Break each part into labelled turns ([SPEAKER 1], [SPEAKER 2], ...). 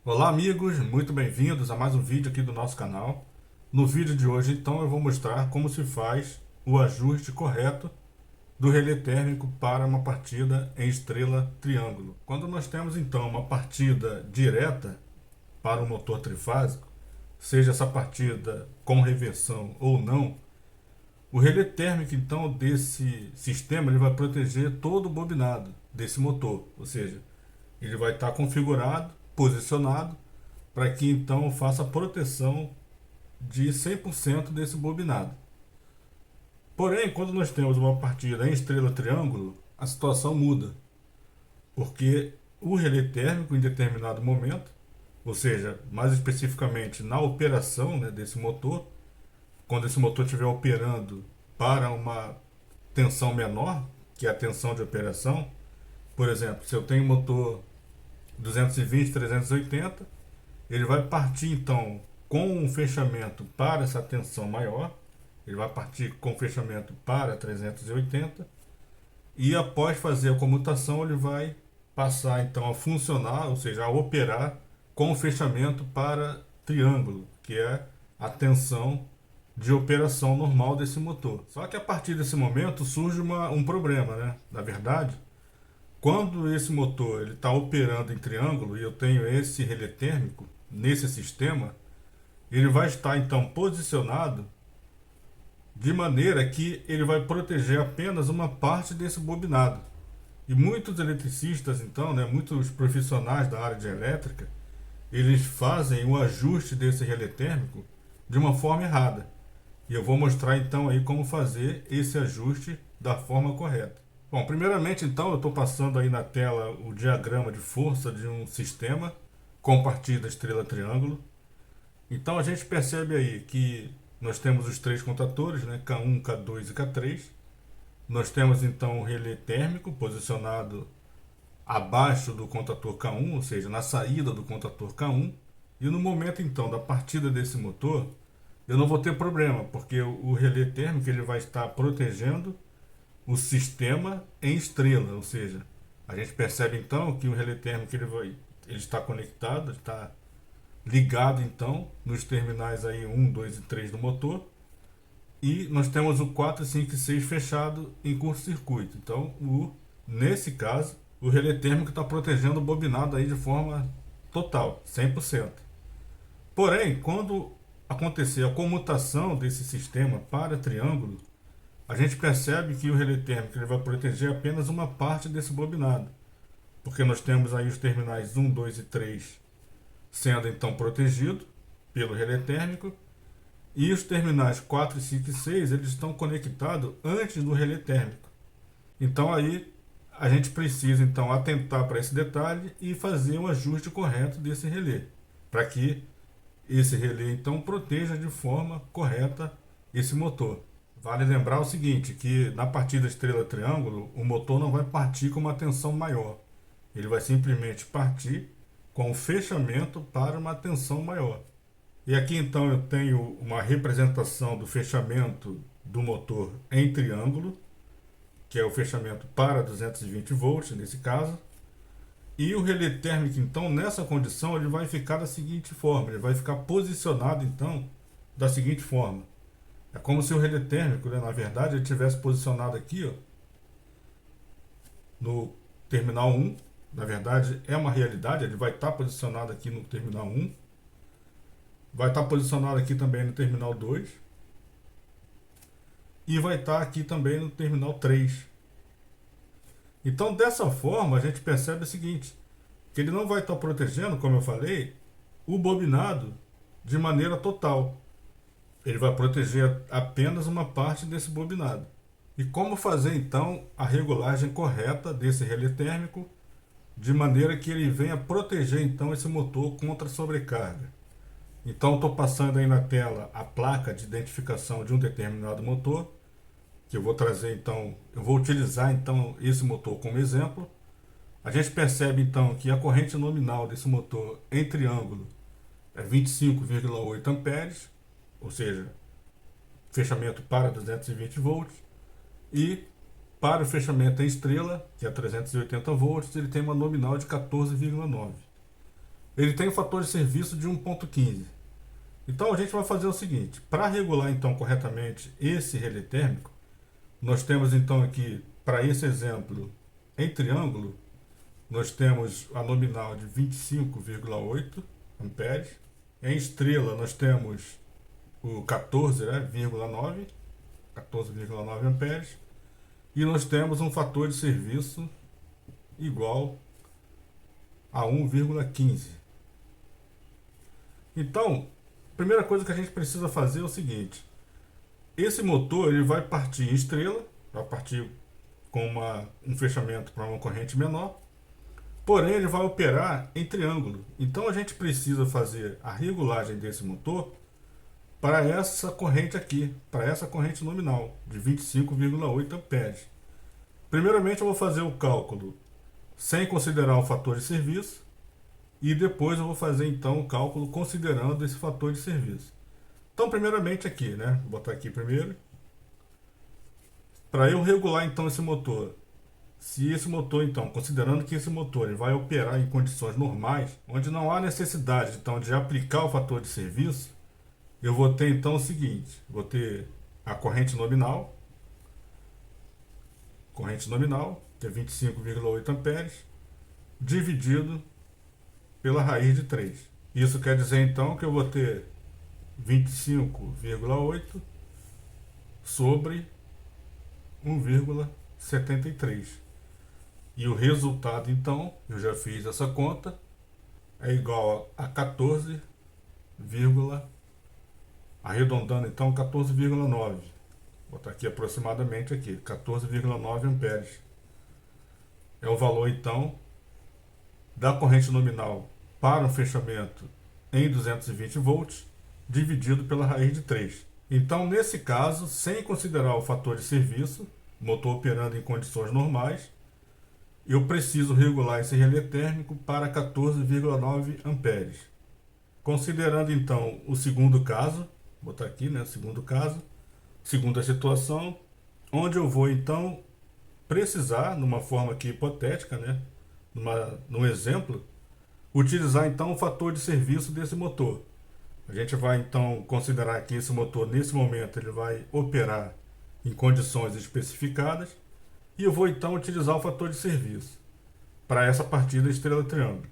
[SPEAKER 1] Olá amigos, muito bem-vindos a mais um vídeo aqui do nosso canal. No vídeo de hoje então eu vou mostrar como se faz o ajuste correto do relé térmico para uma partida em estrela triângulo. Quando nós temos então uma partida direta para o motor trifásico, seja essa partida com reversão ou não, o relé térmico então desse sistema ele vai proteger todo o bobinado desse motor, ou seja, ele vai estar configurado, posicionado para que então faça a proteção de 100% desse bobinado. Porém, quando nós temos uma partida em estrela triângulo, a situação muda, porque o relé térmico em determinado momento, ou seja, mais especificamente na operação, né, desse motor, quando esse motor estiver operando para uma tensão menor, que é a tensão de operação, por exemplo, se eu tenho um motor 220, 380, ele vai partir então com um fechamento para essa tensão maior, ele vai partir com fechamento para 380 e após fazer a comutação ele vai passar então a funcionar, ou seja, a operar com o fechamento para triângulo, que é a tensão de operação normal desse motor. Só que a partir desse momento surge um problema, né? Na verdade, quando esse motor ele está operando em triângulo e eu tenho esse relé térmico nesse sistema, ele vai estar então posicionado de maneira que ele vai proteger apenas uma parte desse bobinado. E muitos eletricistas, então, né, muitos profissionais da área de elétrica, eles fazem o ajuste desse relé térmico de uma forma errada. E eu vou mostrar então aí como fazer esse ajuste da forma correta. Bom, primeiramente então eu estou passando aí na tela o diagrama de força de um sistema com partida estrela triângulo. Então a gente percebe aí que nós temos os três contatores, né, K1, K2 e K3. Nós temos então o relé térmico posicionado abaixo do contator K1, ou seja, na saída do contator K1. E no momento então da partida desse motor, eu não vou ter problema, porque o relé térmico ele vai estar protegendo o sistema em estrela, ou seja, a gente percebe então que o relé térmico ele está conectado, está ligado então nos terminais aí 1, 2 e 3 do motor. E nós temos o 4, 5 e 6 fechado em curto-circuito. Então, nesse caso, o relé térmico está protegendo o bobinado aí de forma total, 100%. Porém, quando acontecer a comutação desse sistema para triângulo, a gente percebe que o relé térmico ele vai proteger apenas uma parte desse bobinado. Porque nós temos aí os terminais 1, 2 e 3 sendo então protegidos pelo relé térmico, e os terminais 4, 5 e 6 eles estão conectados antes do relé térmico. Então aí a gente precisa então atentar para esse detalhe e fazer o ajuste correto desse relé, para que esse relé então proteja de forma correta esse motor. Vale lembrar o seguinte, que na partida estrela triângulo o motor não vai partir com uma tensão maior, ele vai simplesmente partir com o fechamento para uma tensão maior. E aqui então eu tenho uma representação do fechamento do motor em triângulo, que é o fechamento para 220 volts nesse caso. E o relé térmico então nessa condição ele vai ficar da seguinte forma, ele vai ficar posicionado então da seguinte forma. É como se o relé térmico, né, na verdade, ele tivesse posicionado aqui, ó, no terminal 1. Na verdade, é uma realidade, ele vai estar posicionado aqui no terminal 1. Vai estar posicionado aqui também no terminal 2. E vai estar aqui também no terminal 3. Então, dessa forma, a gente percebe o seguinte, que ele não vai estar protegendo, como eu falei, o bobinado de maneira total. Ele vai proteger apenas uma parte desse bobinado. E como fazer, então, a regulagem correta desse relé térmico, de maneira que ele venha proteger, então, esse motor contra sobrecarga. Então, estou passando aí na tela a placa de identificação de um determinado motor, que eu vou trazer, então, eu vou utilizar, então, esse motor como exemplo. A gente percebe, então, que a corrente nominal desse motor em triângulo é 25,8 amperes, ou seja, fechamento para 220 volts, e para o fechamento em estrela, que é 380 volts, ele tem uma nominal de 14,9. ele tem o fator de serviço de 1,15. Então a gente vai fazer o seguinte, para regular então corretamente esse relé térmico, nós temos então aqui, para esse exemplo, em triângulo, nós temos a nominal de 25,8 amperes. Em estrela nós temos o 14,9 amperes. E nós temos um fator de serviço igual a 1,15. Então, a primeira coisa que a gente precisa fazer é o seguinte. Esse motor ele vai partir em estrela, vai partir com um fechamento para uma corrente menor, porém ele vai operar em triângulo. Então a gente precisa fazer a regulagem desse motor para essa corrente aqui, para essa corrente nominal de 25,8 amperes. Primeiramente eu vou fazer o cálculo sem considerar o fator de serviço e depois eu vou fazer então o cálculo considerando esse fator de serviço. Então primeiramente aqui, né, vou botar aqui primeiro, para eu regular então esse motor. Se esse motor então, considerando que esse motor ele vai operar em condições normais, onde não há necessidade então de aplicar o fator de serviço, eu vou ter então o seguinte, vou ter a corrente nominal, que é 25,8 amperes, dividido pela raiz de 3. Isso quer dizer então que eu vou ter 25,8 sobre 1,73. E o resultado então, eu já fiz essa conta, é igual a 14, arredondando então 14,9. Vou botar aqui aproximadamente aqui, 14,9 amperes. É o valor então da corrente nominal para um fechamento em 220 volts dividido pela raiz de 3. Então, nesse caso, sem considerar o fator de serviço, motor operando em condições normais, eu preciso regular esse relé térmico para 14,9 amperes. Considerando então o segundo caso, vou botar aqui, né, o segundo caso, segunda situação, onde eu vou então precisar, numa forma aqui hipotética, né, num exemplo, utilizar então o fator de serviço desse motor. A gente vai então considerar que esse motor nesse momento ele vai operar em condições especificadas e eu vou então utilizar o fator de serviço para essa partida estrela triângulo.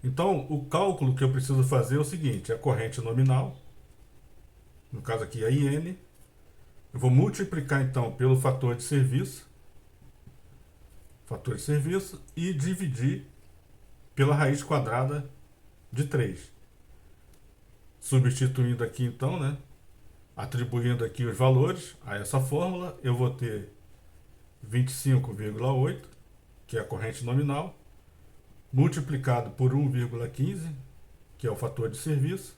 [SPEAKER 1] Então o cálculo que eu preciso fazer é o seguinte, a corrente nominal, no caso aqui a IN, eu vou multiplicar então pelo fator de serviço e dividir pela raiz quadrada de 3. Substituindo aqui então, né, atribuindo aqui os valores a essa fórmula, eu vou ter 25,8, que é a corrente nominal, multiplicado por 1,15, que é o fator de serviço,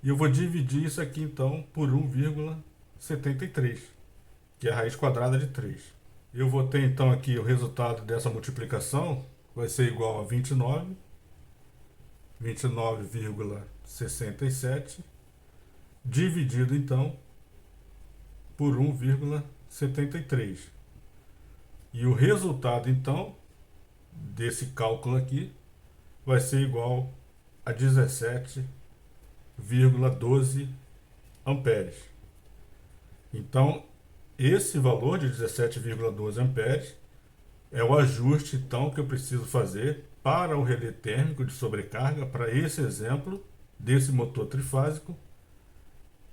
[SPEAKER 1] e eu vou dividir isso aqui então por 1,73, que é a raiz quadrada de 3. Eu vou ter então aqui o resultado dessa multiplicação, vai ser igual a 29,67, dividido então por 1,73. E o resultado então desse cálculo aqui vai ser igual a 17,12 amperes. Então, esse valor de 17,12 amperes é o ajuste então que eu preciso fazer para o relé térmico de sobrecarga, para esse exemplo desse motor trifásico,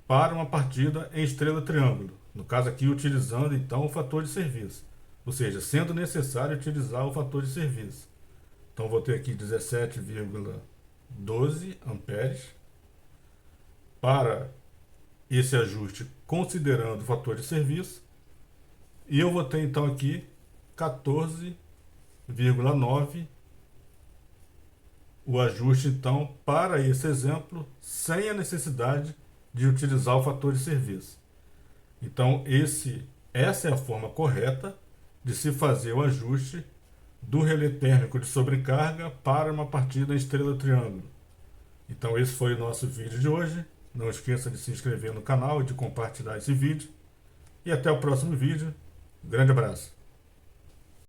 [SPEAKER 1] para uma partida em estrela triângulo. No caso aqui, utilizando então o fator de serviço. Ou seja, sendo necessário utilizar o fator de serviço. Então, vou ter aqui 17,12 amperes para esse ajuste considerando o fator de serviço. E eu vou ter então aqui 14,9 o ajuste então para esse exemplo sem a necessidade de utilizar o fator de serviço. Então essa é a forma correta de se fazer o ajuste do relé térmico de sobrecarga para uma partida em estrela triângulo. Então esse foi o nosso vídeo de hoje. Não esqueça de se inscrever no canal e de compartilhar esse vídeo. E até o próximo vídeo. Grande abraço.